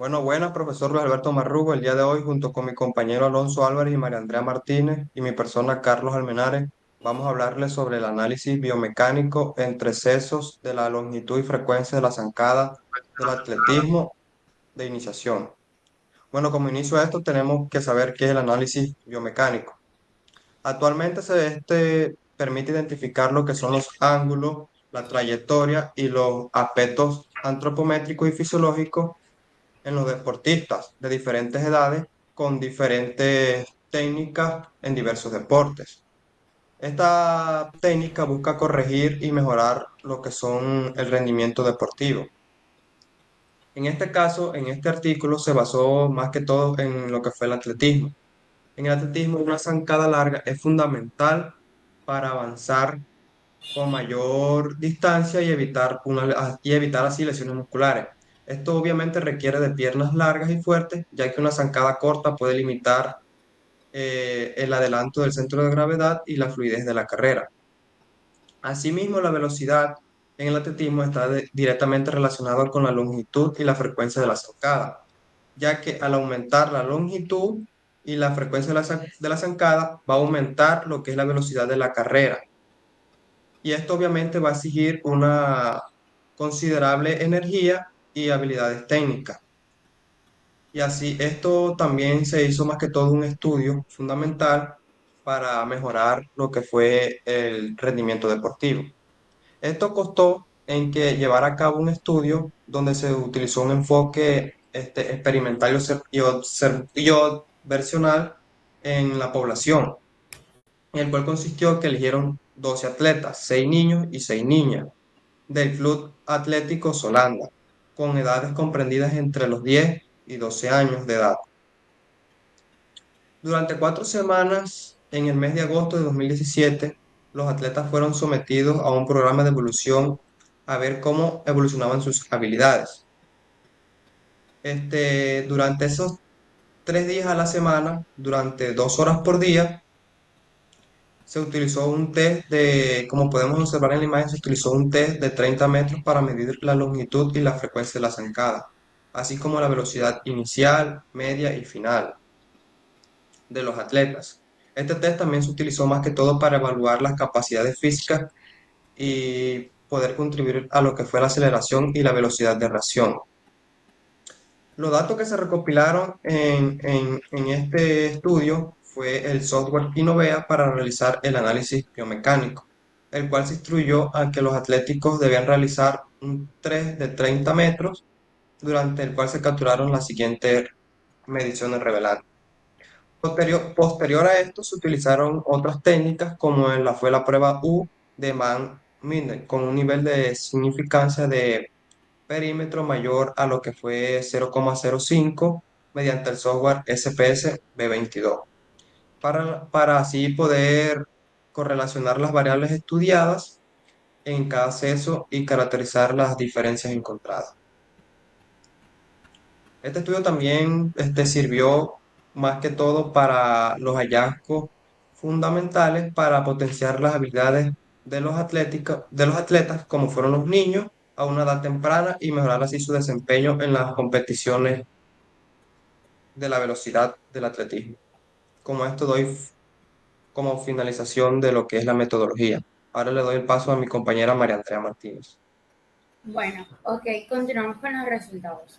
Buenas, profesor Luis Alberto Marrugo. El día de hoy, junto con mi compañero Alonso Álvarez y María Andrea Martínez y mi persona Carlos Almenares, vamos a hablarles sobre el análisis biomecánico entre sesos de la longitud y frecuencia de la zancada del atletismo de iniciación. Bueno, como inicio a esto, tenemos que saber qué es el análisis biomecánico. Actualmente este permite identificar lo que son los ángulos, la trayectoria y los aspectos antropométricos y fisiológicos en los deportistas de diferentes edades con diferentes técnicas en diversos deportes. Esta técnica busca corregir y mejorar lo que son el rendimiento deportivo. En este caso, en este artículo se basó más que todo en lo que fue el atletismo. En el atletismo, una zancada larga es fundamental para avanzar con mayor distancia y evitar así lesiones musculares. Esto obviamente requiere de piernas largas y fuertes, ya que una zancada corta puede limitar el adelanto del centro de gravedad y la fluidez de la carrera. Asimismo, la velocidad en el atletismo está directamente relacionada con la longitud y la frecuencia de la zancada, ya que al aumentar la longitud y la frecuencia de la zancada va a aumentar lo que es la velocidad de la carrera. Y esto obviamente va a exigir una considerable energía y habilidades técnicas. Y así, esto también se hizo más que todo un estudio fundamental para mejorar lo que fue el rendimiento deportivo. Esto costó en que llevara a cabo un estudio donde se utilizó un enfoque experimental y observacional en la población, en el cual consistió que eligieron 12 atletas, 6 niños y 6 niñas, del Club Atlético Solanda, con edades comprendidas entre los 10 y 12 años de edad. Durante 4 semanas, en el mes de agosto de 2017, los atletas fueron sometidos a un programa de evolución a ver cómo evolucionaban sus habilidades. Durante esos 3 días a la semana, durante 2 horas por día, se utilizó un test como podemos observar en la imagen, se utilizó un test de 30 metros para medir la longitud y la frecuencia de la zancada, así como la velocidad inicial, media y final de los atletas. Este test también se utilizó más que todo para evaluar las capacidades físicas y poder contribuir a lo que fue la aceleración y la velocidad de reacción. Los datos que se recopilaron en este estudio fue el software Inovea para realizar el análisis biomecánico, el cual se instruyó a que los atléticos debían realizar un test de 30 metros, durante el cual se capturaron las siguientes mediciones revelantes. Posterior a esto se utilizaron otras técnicas como fue la prueba U de Mann-Minden, con un nivel de significancia de perímetro mayor a lo que fue 0,05 mediante el software SPS B22, para así poder correlacionar las variables estudiadas en cada seso y caracterizar las diferencias encontradas. Este estudio también sirvió más que todo para los hallazgos fundamentales para potenciar las habilidades de los atletas, como fueron los niños, a una edad temprana y mejorar así su desempeño en las competiciones de la velocidad del atletismo. Como esto doy como finalización de lo que es la metodología. Ahora le doy el paso a mi compañera María Andrea Martínez. Bueno, ok, continuamos con los resultados.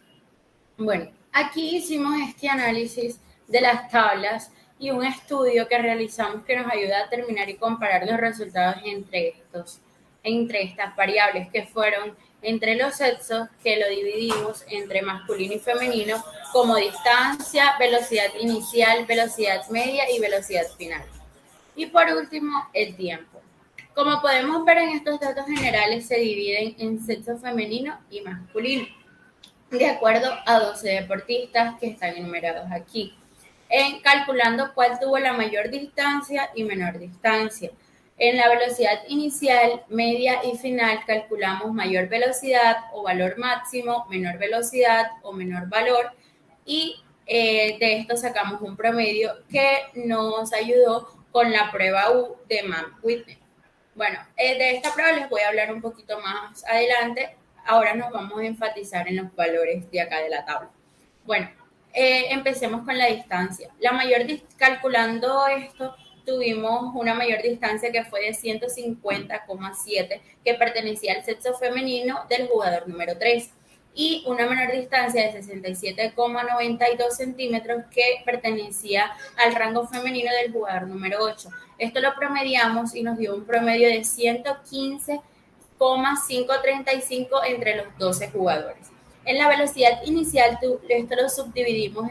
Bueno, aquí hicimos este análisis de las tablas y un estudio que realizamos que nos ayuda a determinar y comparar los resultados entre estas variables que fueron entre los sexos, que lo dividimos entre masculino y femenino, como distancia, velocidad inicial, velocidad media y velocidad final. Y por último, el tiempo. Como podemos ver en estos datos generales, se dividen en sexo femenino y masculino, de acuerdo a 12 deportistas que están enumerados aquí, en calculando cuál tuvo la mayor distancia y menor distancia. En la velocidad inicial, media y final calculamos mayor velocidad o valor máximo, menor velocidad o menor valor, y de esto sacamos un promedio que nos ayudó con la prueba U de Mann-Whitney. Bueno, de esta prueba les voy a hablar un poquito más adelante. Ahora nos vamos a enfatizar en los valores de acá de la tabla. Bueno, empecemos con la distancia. Calculando esto, tuvimos una mayor distancia que fue de 150,7, que pertenecía al sexo femenino del jugador número 3, y una menor distancia de 67,92 centímetros que pertenecía al rango femenino del jugador número 8. Esto lo promediamos y nos dio un promedio de 115,535 entre los 12 jugadores. En la velocidad inicial, esto lo subdividimos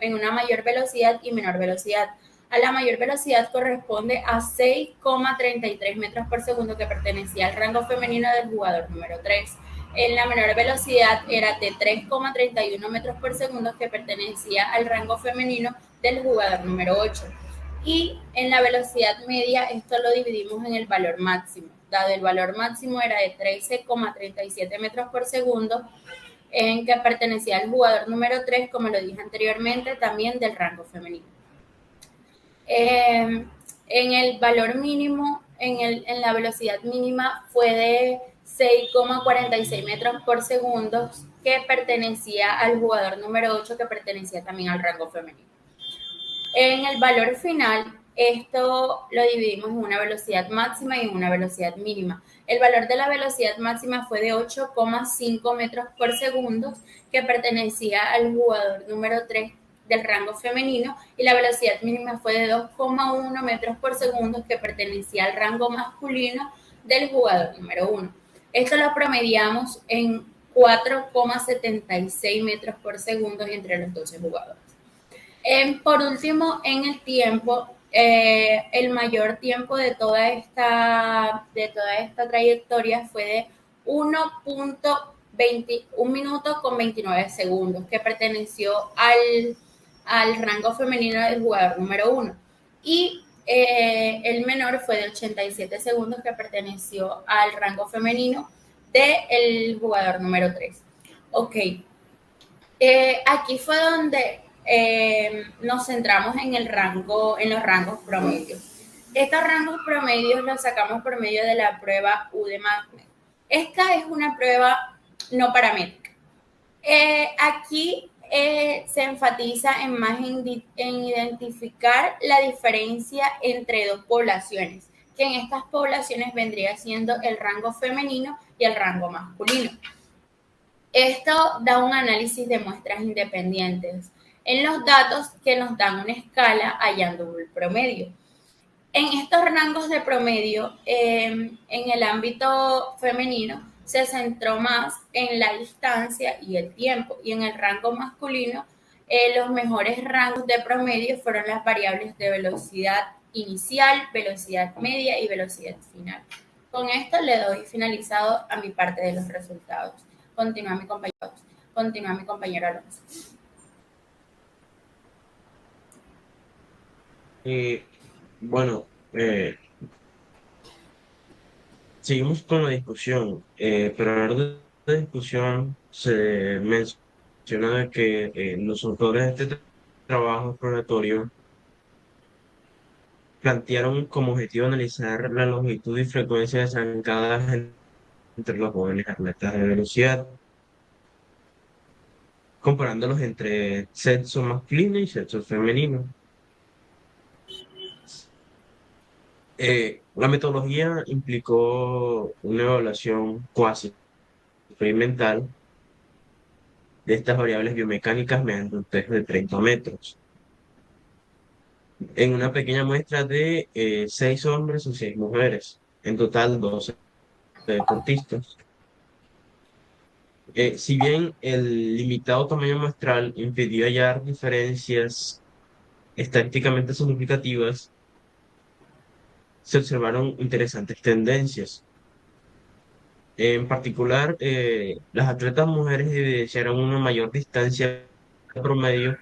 en una mayor velocidad y menor velocidad. A la mayor velocidad corresponde a 6,33 metros por segundo, que pertenecía al rango femenino del jugador número 3. En la menor velocidad era de 3,31 metros por segundo, que pertenecía al rango femenino del jugador número 8. Y en la velocidad media esto lo dividimos en el valor máximo. Dado el valor máximo era de 13,37 metros por segundo, en que pertenecía al jugador número 3, como lo dije anteriormente, también del rango femenino. En el valor mínimo, en la velocidad mínima fue de 6,46 metros por segundo, que pertenecía al jugador número 8, que pertenecía también al rango femenino. En el valor final, esto lo dividimos en una velocidad máxima y en una velocidad mínima. El valor de la velocidad máxima fue de 8,5 metros por segundo, que pertenecía al jugador número 3 del rango femenino, y la velocidad mínima fue de 2,1 metros por segundo, que pertenecía al rango masculino del jugador número 1. Esto lo promediamos en 4,76 metros por segundo entre los 12 jugadores. Por último, en el tiempo, el mayor tiempo de toda esta trayectoria fue de 1 minuto con 29 segundos, que perteneció al rango femenino del jugador número 1. Y el menor fue de 87 segundos, que perteneció al rango femenino del jugador número 3. Ok. Aquí fue donde nos centramos en los rangos promedios. Estos rangos promedios los sacamos por medio de la prueba UDMAP. Esta es una prueba no paramétrica. Aquí se enfatiza en identificar la diferencia entre dos poblaciones, que en estas poblaciones vendría siendo el rango femenino y el rango masculino. Esto da un análisis de muestras independientes en los datos que nos dan una escala hallando el promedio. En estos rangos de promedio, en el ámbito femenino, se centró más en la distancia y el tiempo, y en el rango masculino, los mejores rangos de promedio fueron las variables de velocidad inicial, velocidad media y velocidad final. Con esto le doy finalizado a mi parte de los resultados. Continúa mi compañero Alonso. Eh, bueno, seguimos con la discusión, pero a la hora de la discusión se menciona de que los autores de este trabajo exploratorio plantearon como objetivo analizar la longitud y frecuencia de zancadas entre los jóvenes atletas de velocidad, comparándolos entre sexo masculino y sexo femenino. La metodología implicó una evaluación cuasi experimental de estas variables biomecánicas mediante un test de 30 metros en una pequeña muestra de 6 hombres y 6 mujeres, en total 12 deportistas. Si bien el limitado tamaño muestral impidió hallar diferencias estadísticamente significativas, se observaron interesantes tendencias. En particular, las atletas mujeres evidenciaron una mayor distancia promedio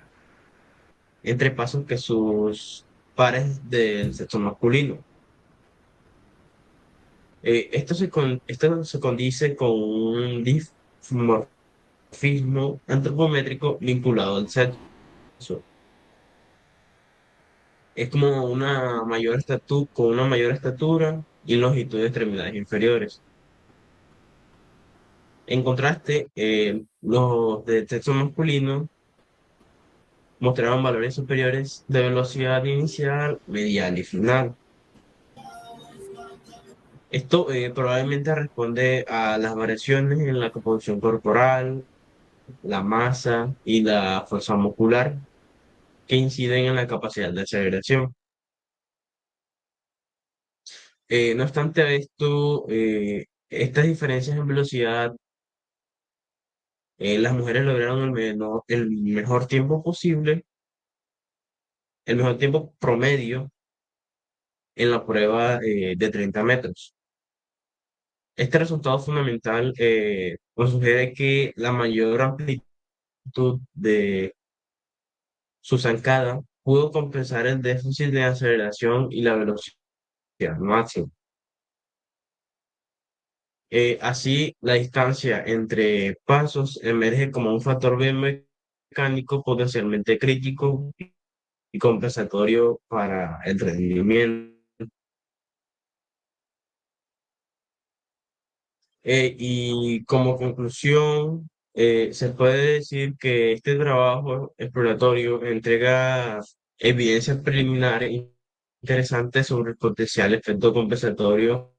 entre pasos que sus pares del sexo masculino. Esto se condice con un dimorfismo antropométrico vinculado al sexo. Es como con una mayor estatura y longitud de extremidades inferiores. En contraste, los de sexo masculino mostraron valores superiores de velocidad inicial, medial y final. Esto probablemente responde a las variaciones en la composición corporal, la masa y la fuerza muscular que inciden en la capacidad de aceleración. No obstante esto, estas diferencias en velocidad, las mujeres lograron el mejor tiempo posible, el mejor tiempo promedio en la prueba de 30 metros. Este resultado fundamental nos sugiere que la mayor amplitud de su zancada pudo compensar el déficit de aceleración y la velocidad máxima. Así, la distancia entre pasos emerge como un factor biomecánico potencialmente crítico y compensatorio para el rendimiento. Y como conclusión, se puede decir que este trabajo exploratorio entrega evidencias preliminares interesantes sobre el potencial efecto compensatorio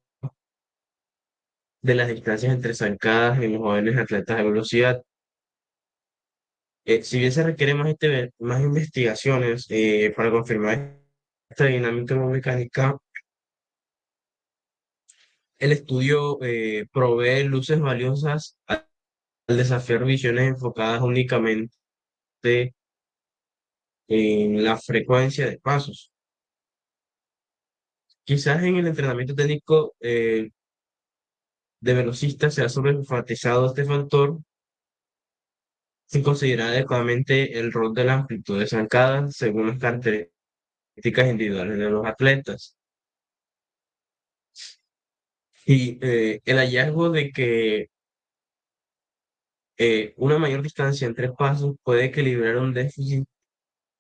de las distancias entre zancadas en los jóvenes atletas de velocidad. Si bien se requieren más investigaciones para confirmar esta dinámica mecánica, el estudio provee luces valiosas al desafiar visiones enfocadas únicamente en la frecuencia de pasos. Quizás en el entrenamiento técnico de velocistas se ha sobreenfatizado este factor sin considerar adecuadamente el rol de la amplitud de zancada según las características individuales de los atletas. Y el hallazgo de que una mayor distancia entre pasos puede equilibrar un déficit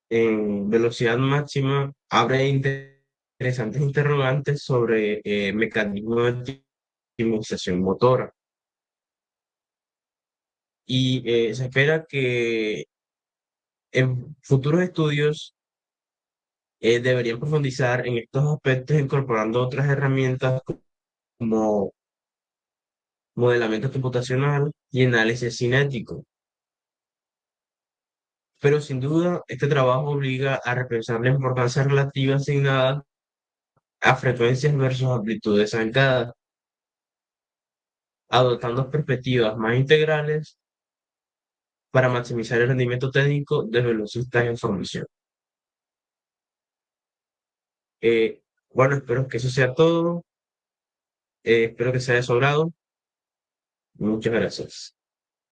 en velocidad máxima abre interesantes interrogantes sobre mecanismos de optimización motora. Y se espera que en futuros estudios deberían profundizar en estos aspectos incorporando otras herramientas como modelamiento computacional y análisis cinético. Pero sin duda, este trabajo obliga a repensar la importancia relativa asignada a frecuencias versus amplitudes zancadas, adoptando perspectivas más integrales para maximizar el rendimiento técnico de velocistas en formación. Bueno, espero que eso sea todo. Espero que sea de su agrado. Muchas gracias.